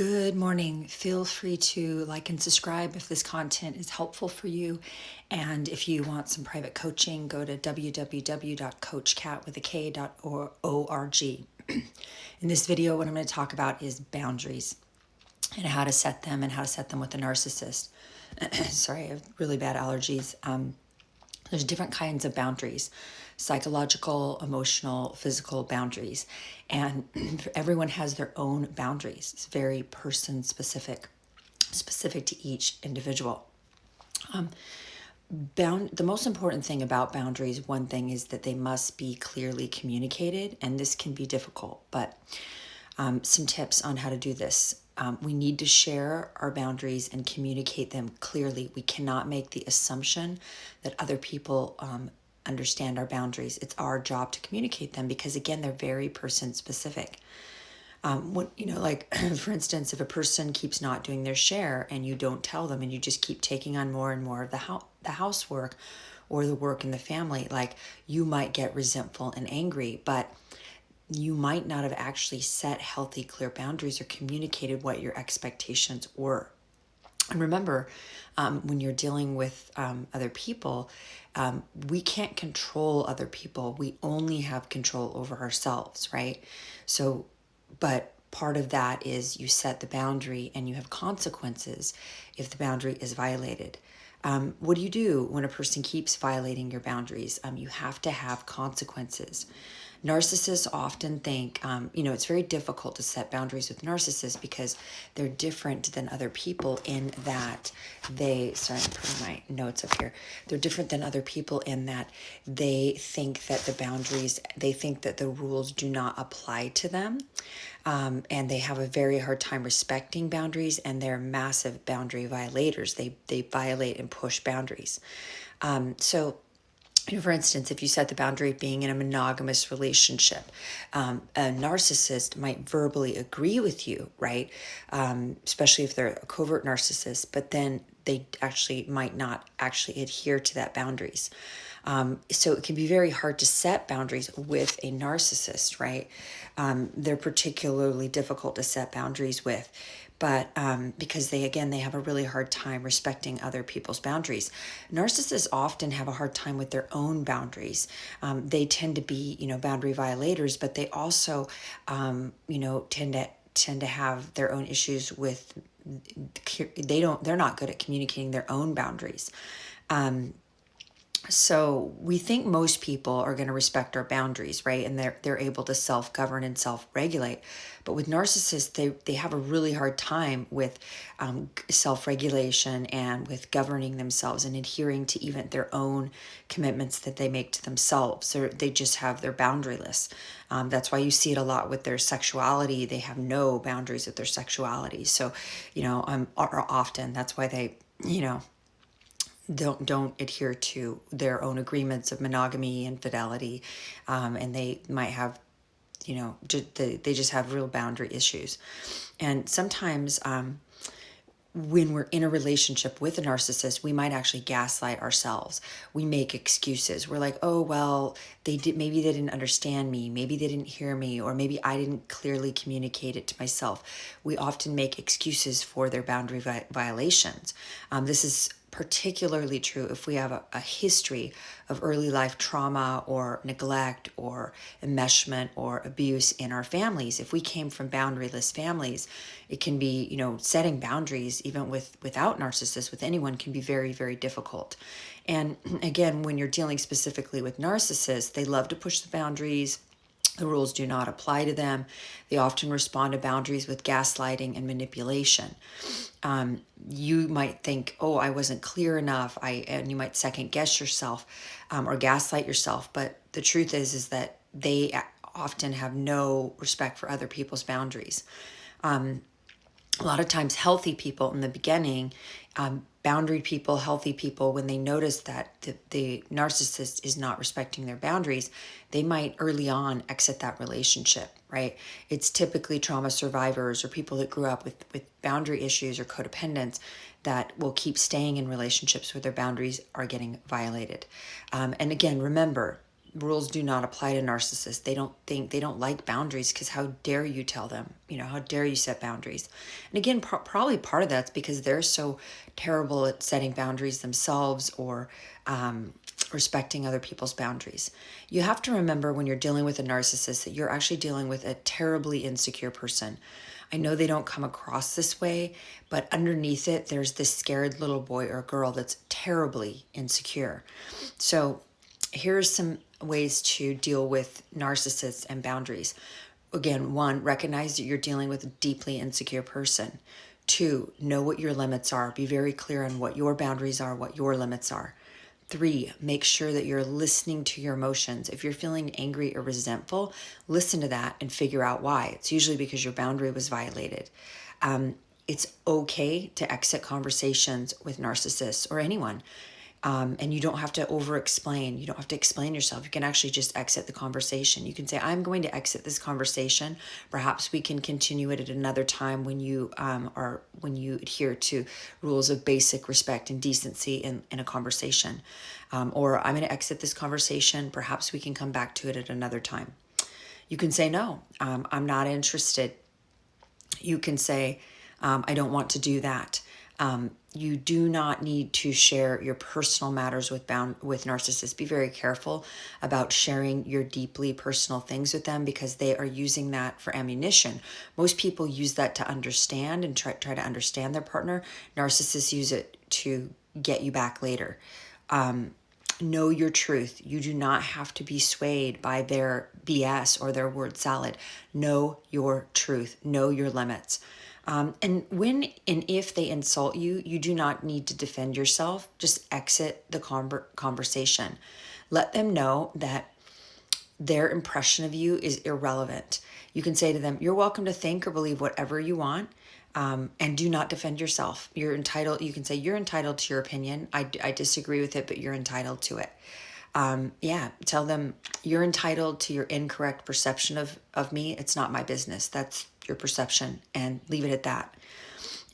Good morning. Feel free to like and subscribe if this content is helpful for you. And if you want some private coaching, go to www.coachcat.org. In this video, what I'm going to talk about is boundaries and how to set them with a narcissist. Sorry, I have really bad allergies. There's different kinds of boundaries: psychological, emotional, physical boundaries. And everyone has their own boundaries. It's very person specific to each individual. The most important thing about boundaries, one thing is that they must be clearly communicated, and this can be difficult, but some tips on how to do this. We need to share our boundaries and communicate them clearly. We cannot make the assumption that other people understand our boundaries. It's our job to communicate them because, again, they're very person specific. For instance, if a person keeps not doing their share and you don't tell them and you just keep taking on more and more of the housework or the work in the family, like, you might get resentful and angry, but you might not have actually set healthy, clear boundaries or communicated what your expectations were. And remember, when you're dealing with other people, we can't control other people. We only have control over ourselves, right? So, but part of that is you set the boundary and you have consequences if the boundary is violated. What do you do when a person keeps violating your boundaries? You have to have consequences. Narcissists often think, it's very difficult to set boundaries with narcissists because they're different than other people in that sorry, I'm putting my notes up here. They're different than other people in that they think that the rules do not apply to them. And they have a very hard time respecting boundaries, and they're massive boundary violators. They violate and push boundaries. For instance, if you set the boundary of being in a monogamous relationship, a narcissist might verbally agree with you, right? Especially if they're a covert narcissist, but then they actually might not actually adhere to that boundaries. So it can be very hard to set boundaries with a narcissist, right? They're particularly difficult to set boundaries with, but because they have a really hard time respecting other people's boundaries. Narcissists often have a hard time with their own boundaries. They tend to be, boundary violators, but they also, tend to have their own issues with. They're not good at communicating their own boundaries. So we think most people are going to respect our boundaries, right? And they're able to self-govern and self-regulate. But with narcissists, they have a really hard time with self-regulation and with governing themselves and adhering to even their own commitments that they make to themselves. They just have their boundaryless. That's why you see it a lot with their sexuality. They have no boundaries with their sexuality. So, often that's why they, don't adhere to their own agreements of monogamy and fidelity, and they might have, they just have real boundary issues. And sometimes when we're in a relationship with a narcissist, we might actually gaslight ourselves. We make excuses. We're like, oh, well, maybe they didn't understand me. Maybe they didn't hear me, or maybe I didn't clearly communicate it to myself. We often make excuses for their boundary violations. This is particularly true if we have a history of early life trauma or neglect or enmeshment or abuse in our families. If we came from boundaryless families, it can be, setting boundaries even without narcissists, with anyone, can be very, very difficult. And again, when you're dealing specifically with narcissists, they love to push the boundaries. The rules do not apply to them. They often respond to boundaries with gaslighting and manipulation. You might think, oh, I wasn't clear enough, and you might second guess yourself or gaslight yourself. But the truth is that they often have no respect for other people's boundaries. A lot of times healthy people in the beginning, boundary people, healthy people, when they notice that the narcissist is not respecting their boundaries, they might early on exit that relationship, right? It's typically trauma survivors or people that grew up with boundary issues or codependents that will keep staying in relationships where their boundaries are getting violated. And again, remember, rules do not apply to narcissists. They don't like boundaries because how dare you tell them, how dare you set boundaries? And again, probably part of that's because they're so terrible at setting boundaries themselves or respecting other people's boundaries. You have to remember when you're dealing with a narcissist that you're actually dealing with a terribly insecure person. I know they don't come across this way, but underneath it, there's this scared little boy or girl that's terribly insecure. So here's some ways to deal with narcissists and boundaries. Again, 1, recognize that you're dealing with a deeply insecure person. 2, know what your limits are. Be very clear on what your boundaries are, what your limits are. 3, make sure that you're listening to your emotions. If you're feeling angry or resentful, listen to that and figure out why. It's usually because your boundary was violated. It's okay to exit conversations with narcissists or anyone. And you don't have to over-explain. You don't have to explain yourself. You can actually just exit the conversation. You can say, I'm going to exit this conversation. Perhaps we can continue it at another time when you adhere to rules of basic respect and decency in a conversation. Or I'm going to exit this conversation. Perhaps we can come back to it at another time. You can say, no, I'm not interested. You can say, I don't want to do that. You do not need to share your personal matters with narcissists. Be very careful about sharing your deeply personal things with them because they are using that for ammunition. Most people use that to understand and try to understand their partner. Narcissists use it to get you back later. Know your truth. You do not have to be swayed by their BS or their word salad. Know your truth. Know your limits. And when and if they insult you, you do not need to defend yourself. Just exit the conversation. Let them know that their impression of you is irrelevant. You can say to them, you're welcome to think or believe whatever you want, and do not defend yourself. You're entitled. You can say, you're entitled to your opinion. I disagree with it, but you're entitled to it. Tell them you're entitled to your incorrect perception of me. It's not my business. That's your perception, and leave it at that.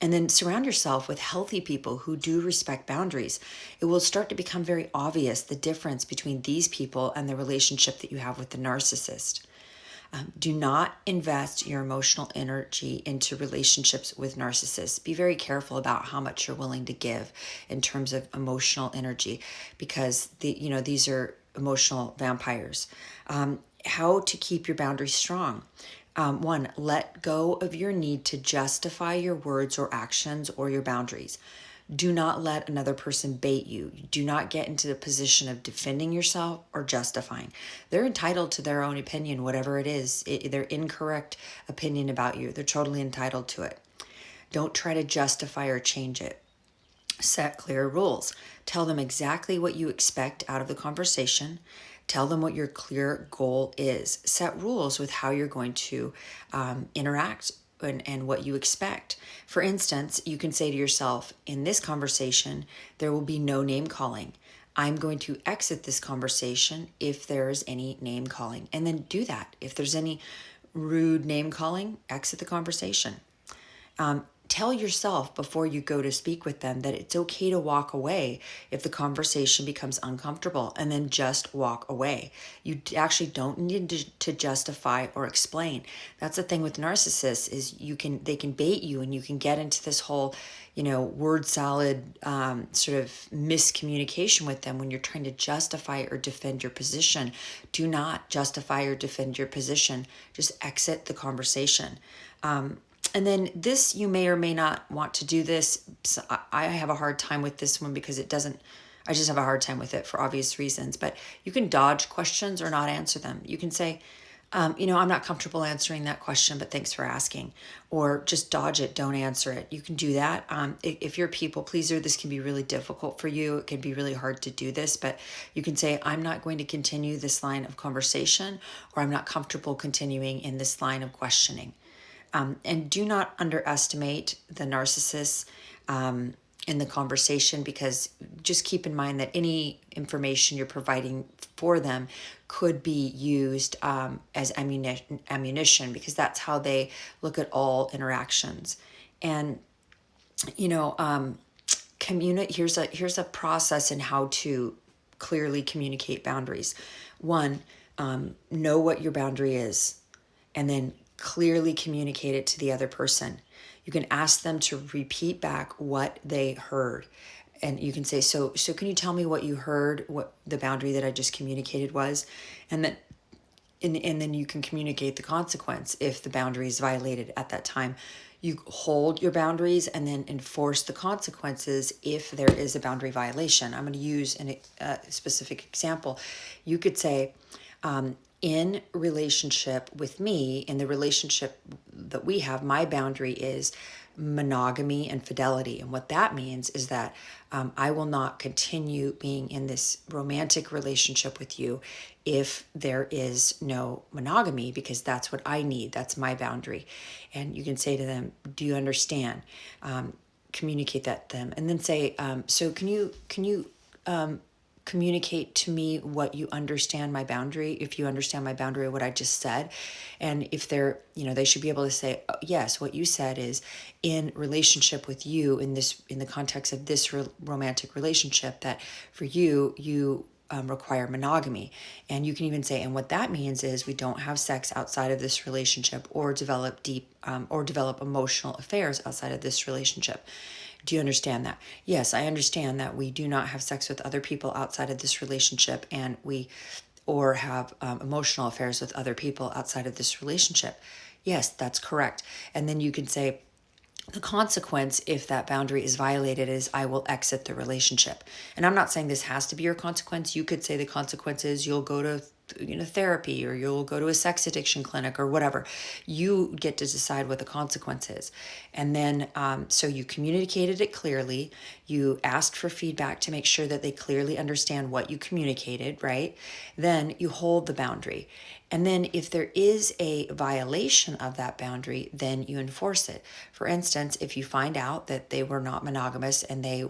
And then surround yourself with healthy people who do respect boundaries. It will start to become very obvious the difference between these people and the relationship that you have with the narcissist. Do not invest your emotional energy into relationships with narcissists. Be very careful about how much you're willing to give in terms of emotional energy, because these are emotional vampires. How to keep your boundaries strong. 1, let go of your need to justify your words or actions or your boundaries. Do not let another person bait you. Do not get into the position of defending yourself or justifying. They're entitled to their own opinion, whatever it is, their incorrect opinion about you. They're totally entitled to it. Don't try to justify or change it. Set clear rules. Tell them exactly what you expect out of the conversation. Tell them what your clear goal is. Set rules with how you're going to interact and what you expect. For instance, you can say to yourself, in this conversation, there will be no name calling. I'm going to exit this conversation if there's any name calling. And then do that. If there's any rude name calling, exit the conversation. Tell yourself before you go to speak with them that it's okay to walk away if the conversation becomes uncomfortable, and then just walk away. You actually don't need to justify or explain. That's the thing with narcissists is they can bait you, and you can get into this whole, word salad sort of miscommunication with them when you're trying to justify or defend your position. Do not justify or defend your position. Just exit the conversation. And then this, you may or may not want to do this. So I have a hard time with this one because I just have a hard time with it for obvious reasons. But you can dodge questions or not answer them. You can say, I'm not comfortable answering that question, but thanks for asking. Or just dodge it, don't answer it. You can do that. If you're a people pleaser, this can be really difficult for you. It can be really hard to do this, but you can say, I'm not going to continue this line of conversation, or I'm not comfortable continuing in this line of questioning. And do not underestimate the narcissists in the conversation, because just keep in mind that any information you're providing for them could be used as ammunition, because that's how they look at all interactions. And, here's a process in how to clearly communicate boundaries. One, know what your boundary is, and then clearly communicate it to the other person. You can ask them to repeat back what they heard. And you can say, so can you tell me what you heard, what the boundary that I just communicated was? And then and then you can communicate the consequence if the boundary is violated at that time. You hold your boundaries and then enforce the consequences if there is a boundary violation. I'm going to use a specific example. You could say, in relationship with me, in the relationship that we have, my boundary is monogamy and fidelity. And what that means is that I will not continue being in this romantic relationship with you if there is no monogamy, because that's what I need. That's my boundary. And you can say to them, do you understand? Communicate that to them. And then say, so can you communicate to me what you understand my boundary, if you understand my boundary, what I just said. And if they're, they should be able to say, oh, yes, what you said is in relationship with you in the context of this romantic relationship, that for you require monogamy. And you can even say, and what that means is we don't have sex outside of this relationship or develop emotional affairs outside of this relationship. Do you understand that? Yes, I understand that we do not have sex with other people outside of this relationship, and or have emotional affairs with other people outside of this relationship. Yes, that's correct. And then you can say, the consequence, if that boundary is violated, is I will exit the relationship. And I'm not saying this has to be your consequence. You could say the consequence is you'll go to therapy, or you'll go to a sex addiction clinic, or whatever. You get to decide what the consequence is. And then, so you communicated it clearly. You asked for feedback to make sure that they clearly understand what you communicated, right? Then you hold the boundary. And then if there is a violation of that boundary, then you enforce it. For instance, if you find out that they were not monogamous and they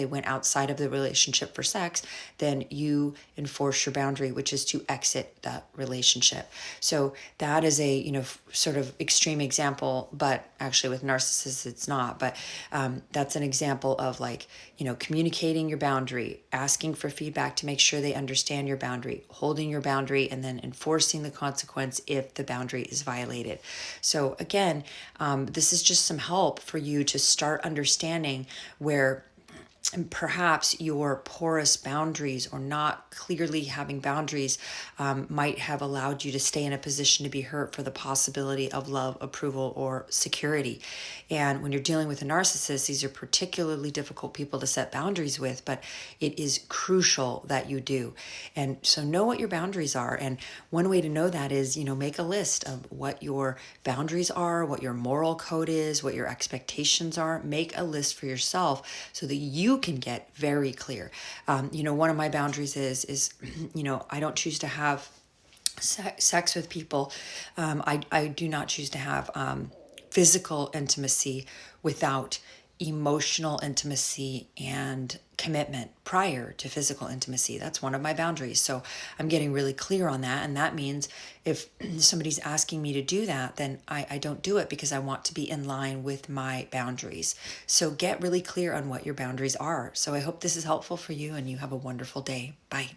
went outside of the relationship for sex, then you enforce your boundary, which is to exit that relationship. So that is a, sort of extreme example, but actually with narcissists, it's not. But that's an example of communicating your boundary, asking for feedback to make sure they understand your boundary, holding your boundary, and then enforcing the consequence if the boundary is violated. So again, this is just some help for you to start understanding where perhaps your porous boundaries, or not clearly having boundaries, might have allowed you to stay in a position to be hurt for the possibility of love, approval, or security. And when you're dealing with a narcissist, these are particularly difficult people to set boundaries with, but it is crucial that you do. And so know what your boundaries are. And one way to know that is, make a list of what your boundaries are, what your moral code is, what your expectations are. Make a list for yourself so that you can get very clear. One of my boundaries is I don't choose to have sex with people. I do not choose to have physical intimacy without emotional intimacy and commitment prior to physical intimacy. That's one of my boundaries. So I'm getting really clear on that. And that means if somebody's asking me to do that, then I don't do it, because I want to be in line with my boundaries. So get really clear on what your boundaries are. So I hope this is helpful for you, and you have a wonderful day. Bye.